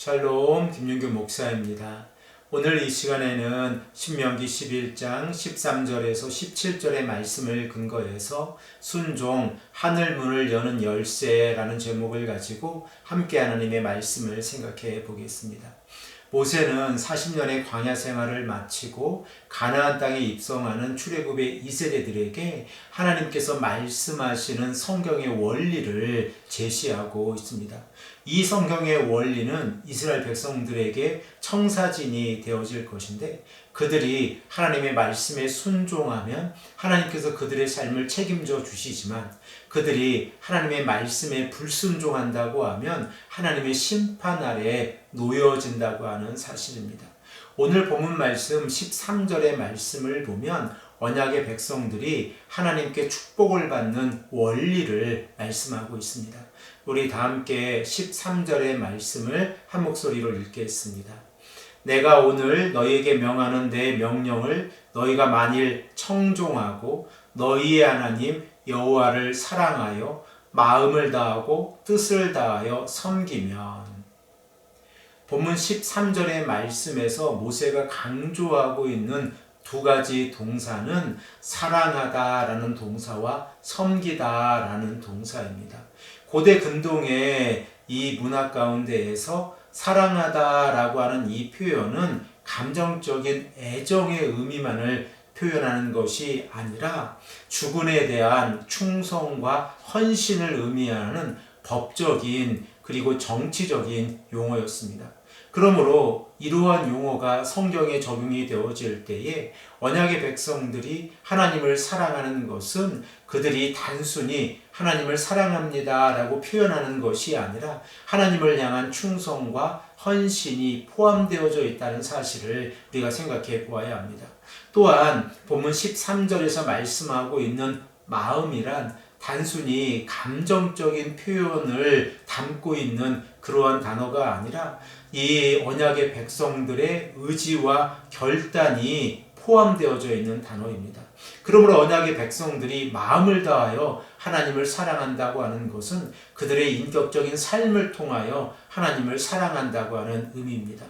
샬롬, 김윤규 목사입니다. 오늘 이 시간에는 신명기 11장 13절에서 17절의 말씀을 근거해서 순종, 하늘문을 여는 열쇠라는 제목을 가지고 함께 하나님의 말씀을 생각해 보겠습니다. 모세는 40년의 광야 생활을 마치고 가나안 땅에 입성하는 출애굽의 2세대들에게 하나님께서 말씀하시는 성경의 원리를 제시하고 있습니다. 이 성경의 원리는 이스라엘 백성들에게 청사진이 되어질 것인데, 그들이 하나님의 말씀에 순종하면 하나님께서 그들의 삶을 책임져 주시지만, 그들이 하나님의 말씀에 불순종한다고 하면 하나님의 심판 아래에 놓여진다고 하는 사실입니다. 오늘 본문 말씀 13절의 말씀을 보면 언약의 백성들이 하나님께 축복을 받는 원리를 말씀하고 있습니다. 우리 다 함께 13절의 말씀을 한 목소리로 읽겠습니다. 내가 오늘 너희에게 명하는 내 명령을 너희가 만일 청종하고 너희의 하나님 여호와를 사랑하여 마음을 다하고 뜻을 다하여 섬기면. 본문 13절의 말씀에서 모세가 강조하고 있는 두 가지 동사는 사랑하다라는 동사와 섬기다라는 동사입니다. 고대 근동에 이 문화 가운데에서 사랑하다라고 하는 이 표현은 감정적인 애정의 의미만을 표현하는 것이 아니라 주군에 대한 충성과 헌신을 의미하는 법적인 그리고 정치적인 용어였습니다. 그러므로 이러한 용어가 성경에 적용이 되어질 때에 언약의 백성들이 하나님을 사랑하는 것은 그들이 단순히 하나님을 사랑합니다 라고 표현하는 것이 아니라 하나님을 향한 충성과 헌신이 포함되어져 있다는 사실을 우리가 생각해 보아야 합니다. 또한 본문 13절에서 말씀하고 있는 마음이란 단순히 감정적인 표현을 담고 있는 그러한 단어가 아니라 이 언약의 백성들의 의지와 결단이 포함되어져 있는 단어입니다. 그러므로 언약의 백성들이 마음을 다하여 하나님을 사랑한다고 하는 것은 그들의 인격적인 삶을 통하여 하나님을 사랑한다고 하는 의미입니다.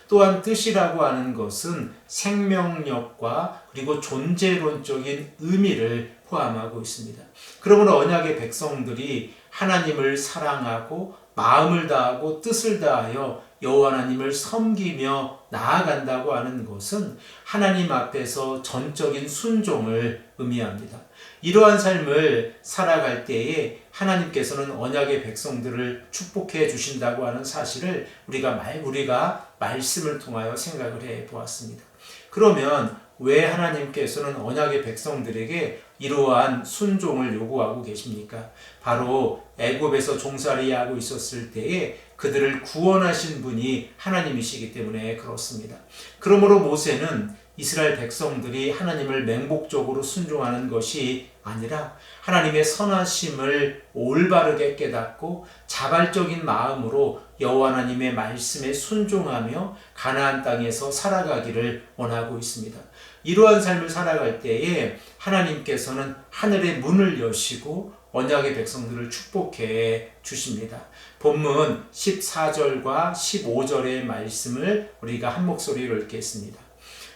또한 뜻이라고 하는 것은 생명력과 그리고 존재론적인 의미를 포함하고 있습니다. 그러므로 언약의 백성들이 하나님을 사랑하고 마음을 다하고 뜻을 다하여 여호와 하나님을 섬기며 나아간다고 하는 것은 하나님 앞에서 전적인 순종을 의미합니다. 이러한 삶을 살아갈 때에 하나님께서는 언약의 백성들을 축복해 주신다고 하는 사실을 우리가 말씀을 통하여 생각을 해 보았습니다. 그러면 왜 하나님께서는 언약의 백성들에게 이러한 순종을 요구하고 계십니까? 바로 애굽에서 종살이하고 있었을 때에 그들을 구원하신 분이 하나님이시기 때문에 그렇습니다. 그러므로 모세는 이스라엘 백성들이 하나님을 맹목적으로 순종하는 것이 아니라 하나님의 선하심을 올바르게 깨닫고 자발적인 마음으로 여호와 하나님의 말씀에 순종하며 가나안 땅에서 살아가기를 원하고 있습니다. 이러한 삶을 살아갈 때에 하나님께서는 하늘의 문을 여시고 언약의 백성들을 축복해 주십니다. 본문 14절과 15절의 말씀을 우리가 한 목소리로 읽겠습니다.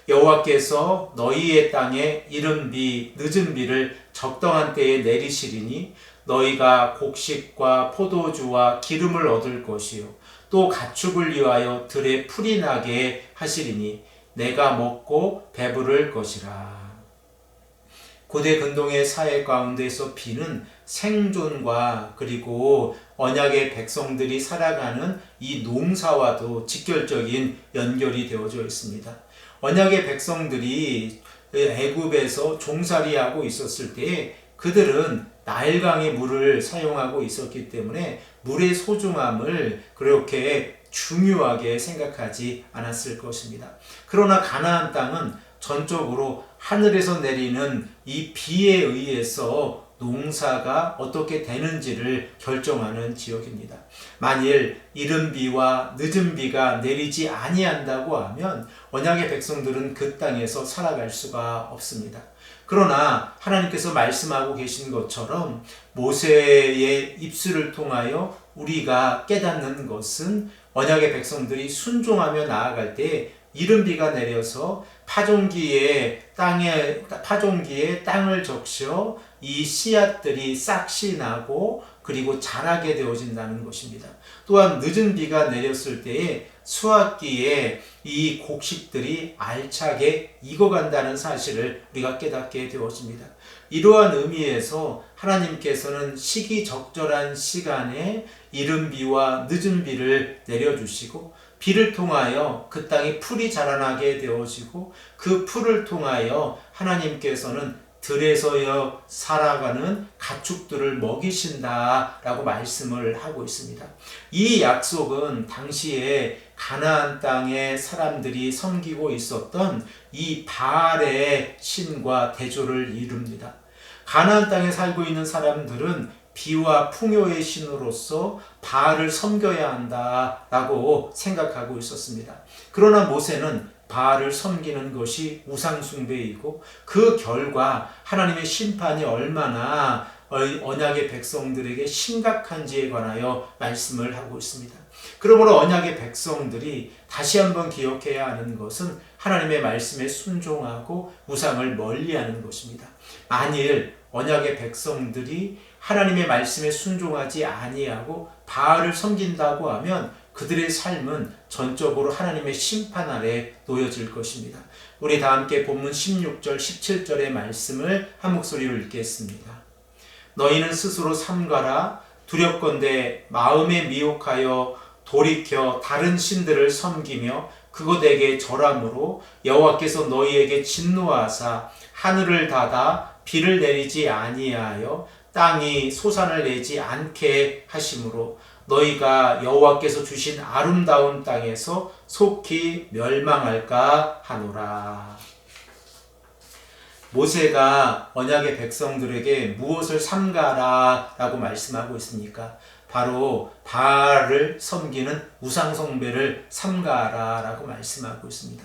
여호와께서 너희의 땅에 이른 비 늦은 비를 적당한 때에 내리시리니 너희가 곡식과 포도주와 기름을 얻을 것이요 또 가축을 위하여 들에 풀이 나게 하시리니 내가 먹고 배부를 것이라. 고대 근동의 사회 가운데서 비는 생존과 그리고 언약의 백성들이 살아가는 이 농사와도 직결적인 연결이 되어져 있습니다. 언약의 백성들이 애굽에서 종살이하고 있었을 때에 그들은 나일강의 물을 사용하고 있었기 때문에 물의 소중함을 그렇게 중요하게 생각하지 않았을 것입니다. 그러나 가나안 땅은 전적으로 하늘에서 내리는 이 비에 의해서 농사가 어떻게 되는지를 결정하는 지역입니다. 만일 이른 비와 늦은 비가 내리지 아니한다고 하면 언약의 백성들은 그 땅에서 살아갈 수가 없습니다. 그러나 하나님께서 말씀하고 계신 것처럼 모세의 입술을 통하여 우리가 깨닫는 것은 언약의 백성들이 순종하며 나아갈 때 이른 비가 내려서 파종기에 땅을 적셔 이 씨앗들이 싹시 나고 그리고 자라게 되어진다는 것입니다. 또한 늦은 비가 내렸을 때에 수확기에 이 곡식들이 알차게 익어간다는 사실을 우리가 깨닫게 되어집니다. 이러한 의미에서 하나님께서는 시기적절한 시간에 이른 비와 늦은 비를 내려주시고 비를 통하여 그 땅에 풀이 자라나게 되어지고 그 풀을 통하여 하나님께서는 들에서 살아가는 가축들을 먹이신다라고 말씀을 하고 있습니다. 이 약속은 당시에 가나안 땅의 사람들이 섬기고 있었던 이 바알의 신과 대조를 이룹니다. 가나안 땅에 살고 있는 사람들은 비와 풍요의 신으로서 바알을 섬겨야 한다라고 생각하고 있었습니다. 그러나 모세는 바알을 섬기는 것이 우상숭배이고 그 결과 하나님의 심판이 얼마나 언약의 백성들에게 심각한지에 관하여 말씀을 하고 있습니다. 그러므로 언약의 백성들이 다시 한번 기억해야 하는 것은 하나님의 말씀에 순종하고 우상을 멀리하는 것입니다. 만일 언약의 백성들이 하나님의 말씀에 순종하지 아니하고 바알을 섬긴다고 하면 그들의 삶은 전적으로 하나님의 심판 아래 놓여질 것입니다. 우리 다 함께 본문 16절 17절의 말씀을 한 목소리로 읽겠습니다. 너희는 스스로 삼가라. 두렵건대 마음에 미혹하여 돌이켜 다른 신들을 섬기며 그것에게 절함으로 여호와께서 너희에게 진노하사 하늘을 닫아 비를 내리지 아니하여 땅이 소산을 내지 않게 하심으로 너희가 여호와께서 주신 아름다운 땅에서 속히 멸망할까 하노라. 모세가 언약의 백성들에게 무엇을 삼가라 라고 말씀하고 있습니까? 바로 바알을 섬기는 우상숭배를 삼가라 라고 말씀하고 있습니다.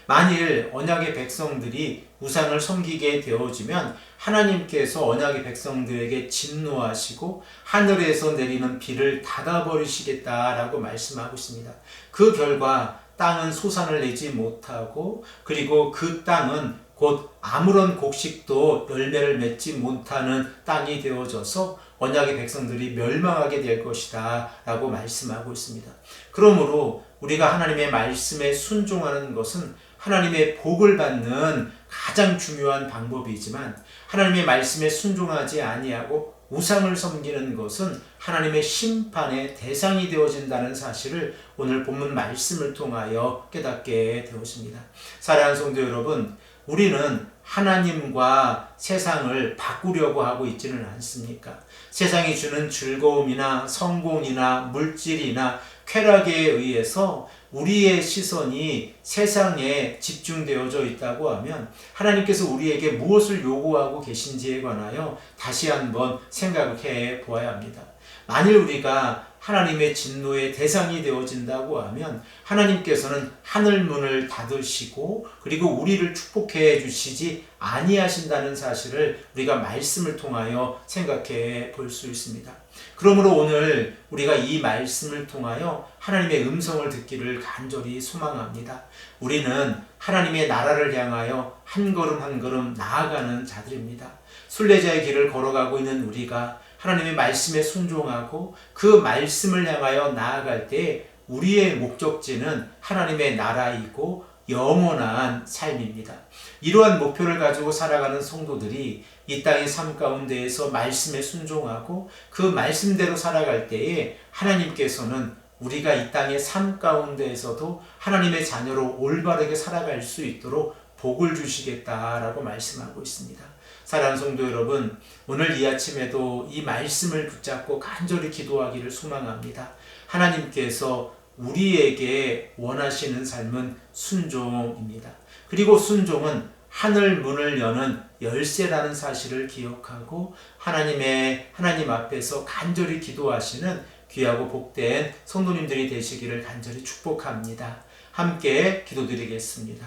만일 언약의 백성들이 우상을 섬기게 되어지면 하나님께서 언약의 백성들에게 진노하시고 하늘에서 내리는 비를 닫아버리시겠다라고 말씀하고 있습니다. 그 결과 땅은 소산을 내지 못하고 그리고 그 땅은 곧 아무런 곡식도 열매를 맺지 못하는 땅이 되어져서 언약의 백성들이 멸망하게 될 것이다 라고 말씀하고 있습니다. 그러므로 우리가 하나님의 말씀에 순종하는 것은 하나님의 복을 받는 가장 중요한 방법이지만 하나님의 말씀에 순종하지 아니하고 우상을 섬기는 것은 하나님의 심판의 대상이 되어진다는 사실을 오늘 본문 말씀을 통하여 깨닫게 되었습니다. 사랑하는 성도 여러분, 우리는 하나님과 세상을 바꾸려고 하고 있지는 않습니까? 세상이 주는 즐거움이나 성공이나 물질이나 쾌락에 의해서 우리의 시선이 세상에 집중되어져 있다고 하면 하나님께서 우리에게 무엇을 요구하고 계신지에 관하여 다시 한번 생각해 보아야 합니다. 만일 우리가 하나님의 진노의 대상이 되어진다고 하면 하나님께서는 하늘 문을 닫으시고 그리고 우리를 축복해 주시지 아니하신다는 사실을 우리가 말씀을 통하여 생각해 볼 수 있습니다. 그러므로 오늘 우리가 이 말씀을 통하여 하나님의 음성을 듣기를 간절히 소망합니다. 우리는 하나님의 나라를 향하여 한 걸음 한 걸음 나아가는 자들입니다. 순례자의 길을 걸어가고 있는 우리가 하나님의 말씀에 순종하고 그 말씀을 향하여 나아갈 때 우리의 목적지는 하나님의 나라이고 영원한 삶입니다. 이러한 목표를 가지고 살아가는 성도들이 이 땅의 삶 가운데에서 말씀에 순종하고 그 말씀대로 살아갈 때에 하나님께서는 우리가 이 땅의 삶 가운데에서도 하나님의 자녀로 올바르게 살아갈 수 있도록 복을 주시겠다라고 말씀하고 있습니다. 사랑하는 성도 여러분, 오늘 이 아침에도 이 말씀을 붙잡고 간절히 기도하기를 소망합니다. 하나님께서 우리에게 원하시는 삶은 순종입니다. 그리고 순종은 하늘 문을 여는 열쇠라는 사실을 기억하고 하나님 앞에서 간절히 기도하시는 귀하고 복된 성도님들이 되시기를 간절히 축복합니다. 함께 기도드리겠습니다.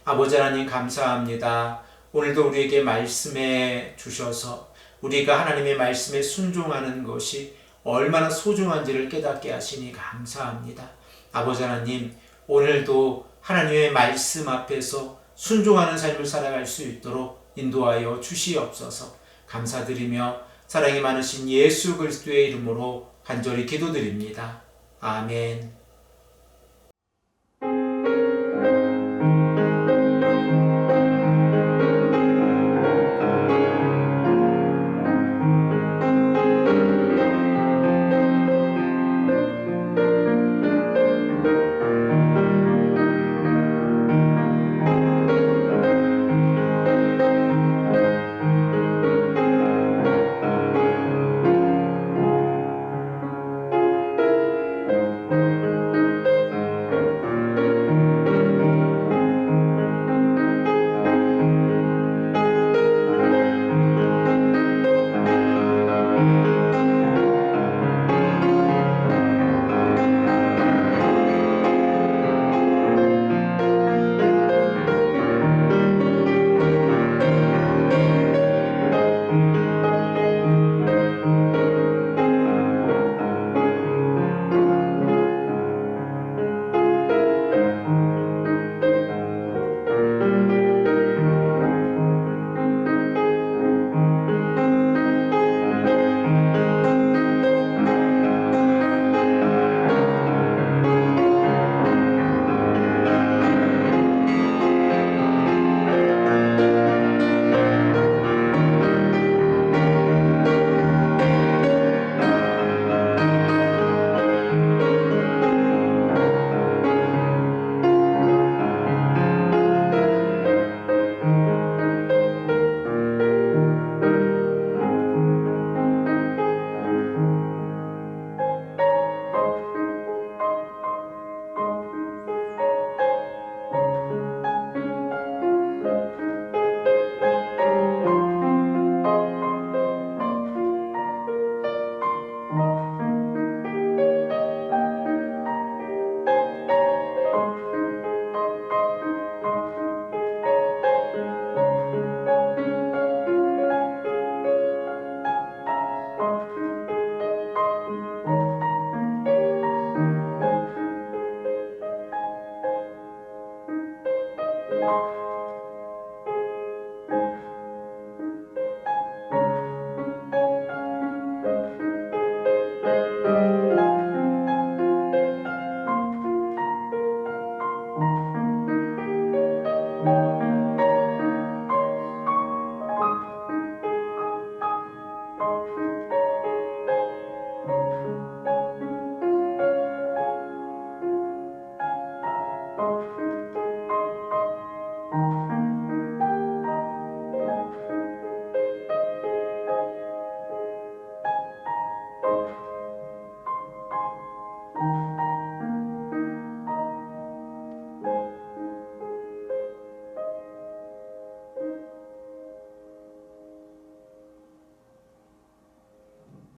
아버지 하나님 감사합니다. 오늘도 우리에게 말씀해 주셔서 우리가 하나님의 말씀에 순종하는 것이 얼마나 소중한지를 깨닫게 하시니 감사합니다. 아버지 하나님, 오늘도 하나님의 말씀 앞에서 순종하는 삶을 살아갈 수 있도록 인도하여 주시옵소서. 감사드리며 사랑이 많으신 예수 그리스도의 이름으로 간절히 기도드립니다. 아멘.